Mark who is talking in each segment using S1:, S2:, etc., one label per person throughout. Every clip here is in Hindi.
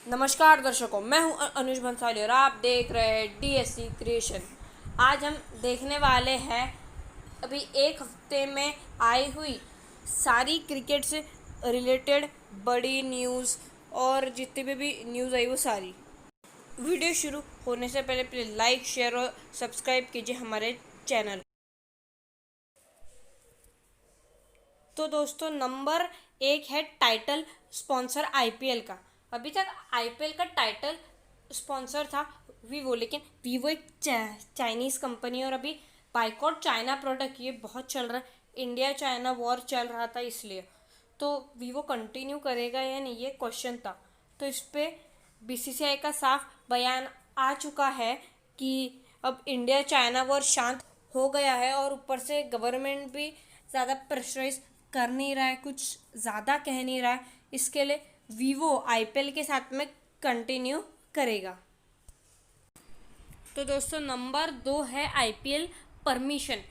S1: नमस्कार दर्शकों, मैं हूं अनुज भंसाली और आप देख रहे हैं डीएससी क्रिएशन। आज हम देखने वाले हैं अभी एक हफ्ते में आई हुई सारी क्रिकेट से रिलेटेड बड़ी न्यूज़ और जितनी भी न्यूज़ आई वो सारी। वीडियो शुरू होने से पहले प्लीज़ लाइक, शेयर और सब्सक्राइब कीजिए हमारे चैनल। तो दोस्तों, नंबर 1 है टाइटल स्पॉन्सर आईपीएल का। अभी तक आईपीएल का टाइटल स्पॉन्सर था वीवो, लेकिन वीवो एक चाइनीज़ कंपनी और अभी बाइकॉट चाइना प्रोडक्ट ये बहुत चल रहा है। इंडिया चाइना वॉर चल रहा था, इसलिए तो वीवो कंटिन्यू करेगा या नहीं ये क्वेश्चन था। तो इस पर बीसीसीआई का साफ बयान आ चुका है कि अब इंडिया चाइना वॉर शांत हो गया है और ऊपर से गवर्नमेंट भी ज़्यादा प्रेशराइज कर नहीं रहा है, कुछ ज़्यादा कह नहीं रहा है। इसके लिए वीवो आईपीएल के साथ में कंटिन्यू करेगा। तो दोस्तों, नंबर 2 है आईपीएल परमिशन।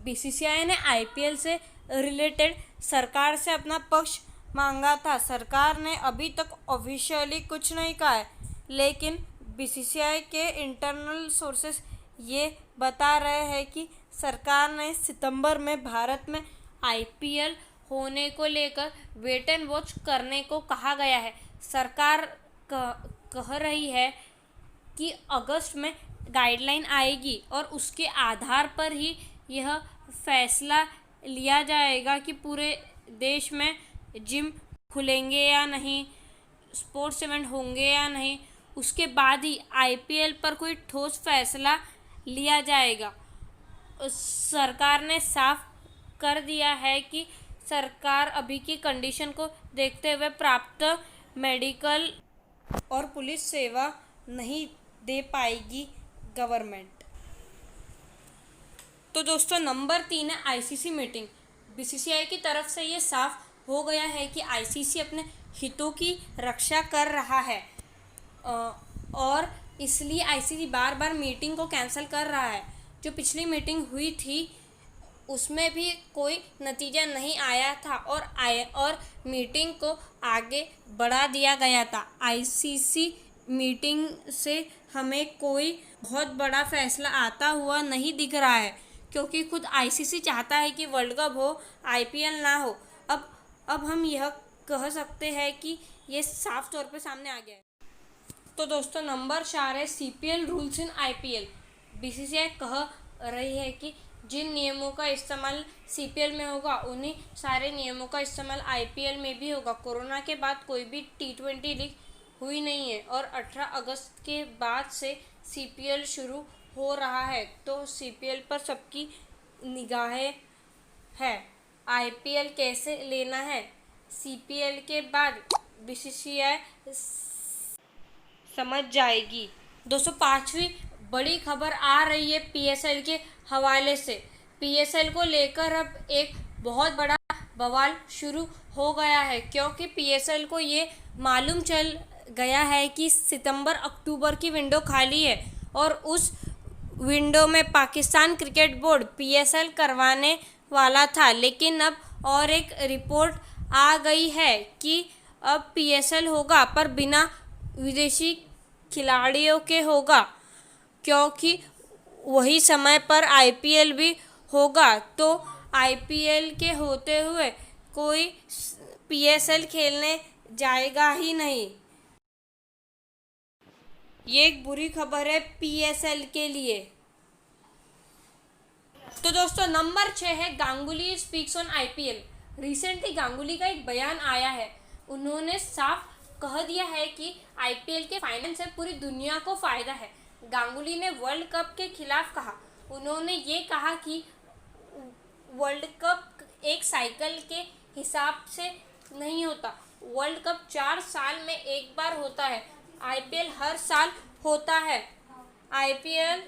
S1: बीसीसीआई ने आईपीएल से रिलेटेड सरकार से अपना पक्ष मांगा था। सरकार ने अभी तक ऑफिशियली कुछ नहीं कहा है, लेकिन बीसीसीआई के इंटरनल सोर्सेस ये बता रहे हैं कि सरकार ने सितंबर में भारत में आईपीएल होने को लेकर वेट एंड वॉच करने को कहा गया है। सरकार कह रही है कि अगस्त में गाइडलाइन आएगी और उसके आधार पर ही यह फैसला लिया जाएगा कि पूरे देश में जिम खुलेंगे या नहीं, स्पोर्ट्स इवेंट होंगे या नहीं। उसके बाद ही आईपीएल पर कोई ठोस फैसला लिया जाएगा। सरकार ने साफ कर दिया है कि सरकार अभी की कंडीशन को देखते हुए प्राप्त मेडिकल और पुलिस सेवा नहीं दे पाएगी गवर्नमेंट। तो दोस्तों, नंबर 3 है आईसीसी मीटिंग। बीसीसीआई की तरफ से ये साफ हो गया है कि आईसीसी अपने हितों की रक्षा कर रहा है और इसलिए आईसीसी बार बार मीटिंग को कैंसिल कर रहा है। जो पिछली मीटिंग हुई थी उसमें भी कोई नतीजा नहीं आया था और मीटिंग को आगे बढ़ा दिया गया था। आईसीसी मीटिंग से हमें कोई बहुत बड़ा फैसला आता हुआ नहीं दिख रहा है, क्योंकि खुद आईसीसी चाहता है कि वर्ल्ड कप हो, आईपीएल ना हो। अब हम यह कह सकते हैं कि ये साफ तौर पे सामने आ गया है। तो दोस्तों, नंबर 4 है CPL rules in IPL. BCCI कह रही है कि जिन नियमों का इस्तेमाल सीपीएल में होगा उन्हीं सारे नियमों का इस्तेमाल आईपीएल में भी होगा। कोरोना के बाद कोई भी टी20 लीग हुई नहीं है और 18 अगस्त के बाद से सीपीएल शुरू हो रहा है, तो सीपीएल पर सबकी निगाहें है। आईपीएल कैसे लेना है सीपीएल के बाद बीसीसीआई समझ जाएगी। दोस्तों, 5वीं बड़ी खबर आ रही है पीएसएल के हवाले से। पीएसएल को लेकर अब एक बहुत बड़ा बवाल शुरू हो गया है, क्योंकि पीएसएल को ये मालूम चल गया है कि सितंबर अक्टूबर की विंडो खाली है और उस विंडो में पाकिस्तान क्रिकेट बोर्ड पीएसएल करवाने वाला था। लेकिन अब और एक रिपोर्ट आ गई है कि अब पीएसएल होगा पर बिना विदेशी खिलाड़ियों के होगा, क्योंकि वही समय पर आईपीएल भी होगा। तो आईपीएल के होते हुए कोई पीएसएल खेलने जाएगा ही नहीं। ये एक बुरी खबर है पीएसएल के लिए। तो दोस्तों, नंबर 6 है Ganguly speaks on IPL. Recently Ganguly का एक बयान आया है। उन्होंने साफ कह दिया है कि आईपीएल के फाइनेंस से पूरी दुनिया को फ़ायदा है। गांगुली ने वर्ल्ड कप के खिलाफ कहा। उन्होंने ये कहा कि वर्ल्ड कप एक साइकिल के हिसाब से नहीं होता। वर्ल्ड कप 4 साल में एक बार होता है, आईपीएल हर साल होता है। आईपीएल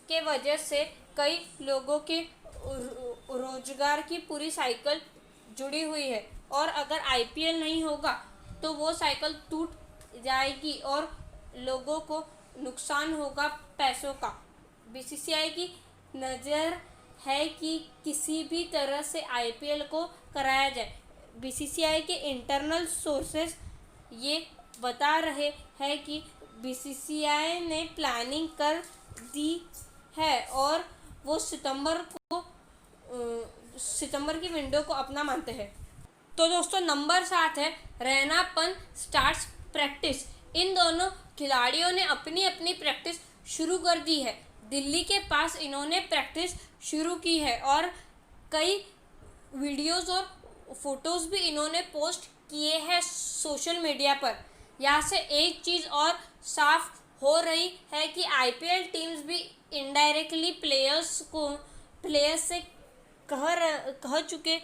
S1: के वजह से कई लोगों के रोजगार की पूरी साइकिल जुड़ी हुई है और अगर आईपीएल नहीं होगा तो वो साइकिल टूट जाएगी और लोगों को नुकसान होगा पैसों का। बीसीसीआई की नज़र है कि किसी भी तरह से आईपीएल को कराया जाए। बीसीसीआई के इंटरनल सोर्सेस ये बता रहे हैं कि बीसीसीआई ने प्लानिंग कर दी है और वो सितंबर की विंडो को अपना मानते हैं। तो दोस्तों नंबर 7 है रैना पंत स्टार्ट्स प्रैक्टिस। इन दोनों खिलाड़ियों ने अपनी अपनी प्रैक्टिस शुरू कर दी है। दिल्ली के पास इन्होंने प्रैक्टिस शुरू की है और कई वीडियोस और फोटोज़ भी इन्होंने पोस्ट किए हैं सोशल मीडिया पर। यहाँ से एक चीज़ और साफ हो रही है कि आईपीएल टीम्स भी इनडायरेक्टली प्लेयर्स से कह चुके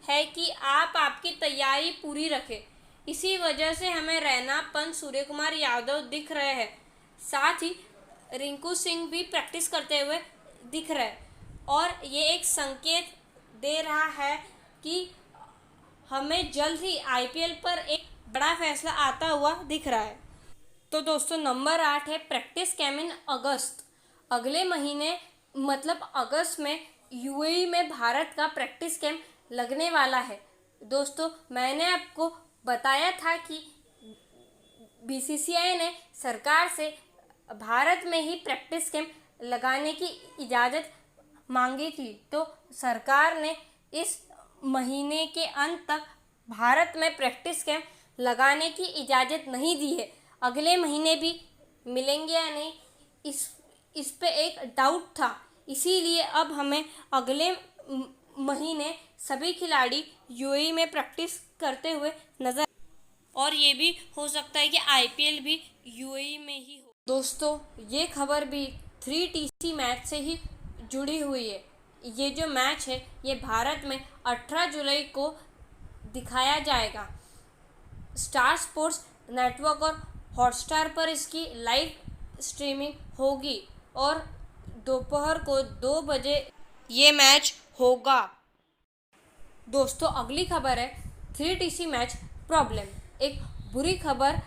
S1: हैं कि आप आपकी तैयारी पूरी रखें। इसी वजह से हमें रैना पंत, सूर्य कुमार यादव दिख रहे हैं। साथ ही रिंकू सिंह भी प्रैक्टिस करते हुए दिख रहे हैं और ये एक संकेत दे रहा है कि हमें जल्द ही आईपीएल पर एक बड़ा फैसला आता हुआ दिख रहा है। तो दोस्तों नंबर 8 है प्रैक्टिस कैम्प इन अगस्त। अगले महीने मतलब अगस्त में यूएई में भारत का प्रैक्टिस कैंप लगने वाला है। दोस्तों मैंने आपको बताया था कि बीसीसीआई ने सरकार से भारत में ही प्रैक्टिस कैंप लगाने की इजाज़त मांगी थी, तो सरकार ने इस महीने के अंत तक भारत में प्रैक्टिस कैंप लगाने की इजाज़त नहीं दी है। अगले महीने भी मिलेंगे या नहीं इस पे एक डाउट था, इसीलिए अब हमें अगले महीने सभी खिलाड़ी यूएई में प्रैक्टिस करते हुए नजर, और ये भी हो सकता है कि आईपीएल भी यूएई में ही हो। दोस्तों ये खबर भी 3TC मैच से ही जुड़ी हुई है। ये जो मैच है ये भारत में 18 जुलाई को दिखाया जाएगा। स्टार स्पोर्ट्स नेटवर्क और हॉटस्टार पर इसकी लाइव स्ट्रीमिंग होगी और दोपहर को 2 बजे ये मैच होगा। दोस्तों अगली खबर है 3TC मैच प्रॉब्लम। एक बुरी खबर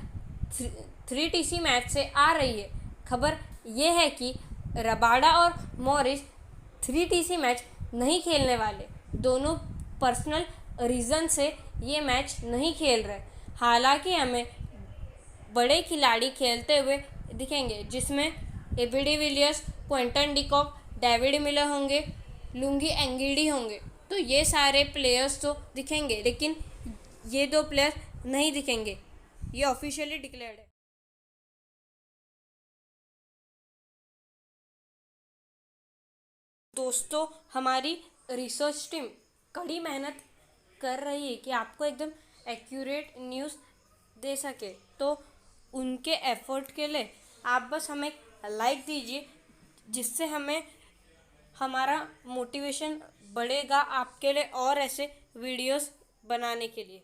S1: 3TC मैच से आ रही है। खबर ये है कि रबाडा और मॉरिस 3TC मैच नहीं खेलने वाले। दोनों पर्सनल रीज़न से ये मैच नहीं खेल रहे। हालांकि हमें बड़े खिलाड़ी खेलते हुए दिखेंगे, जिसमें AB de Villiers, Quinton de Kock, David Miller होंगे, लुंगी एंगिडी होंगे। तो ये सारे प्लेयर्स तो दिखेंगे, लेकिन ये 2 प्लेयर नहीं दिखेंगे। ये ऑफिशियली डिक्लेयर्ड है। दोस्तों हमारी रिसर्च टीम कड़ी मेहनत कर रही है कि आपको एकदम एक्यूरेट न्यूज़ दे सके, तो उनके एफर्ट के लिए आप बस हमें लाइक दीजिए, जिससे हमें हमारा मोटिवेशन बढ़ेगा आपके लिए और ऐसे वीडियोस बनाने के लिए।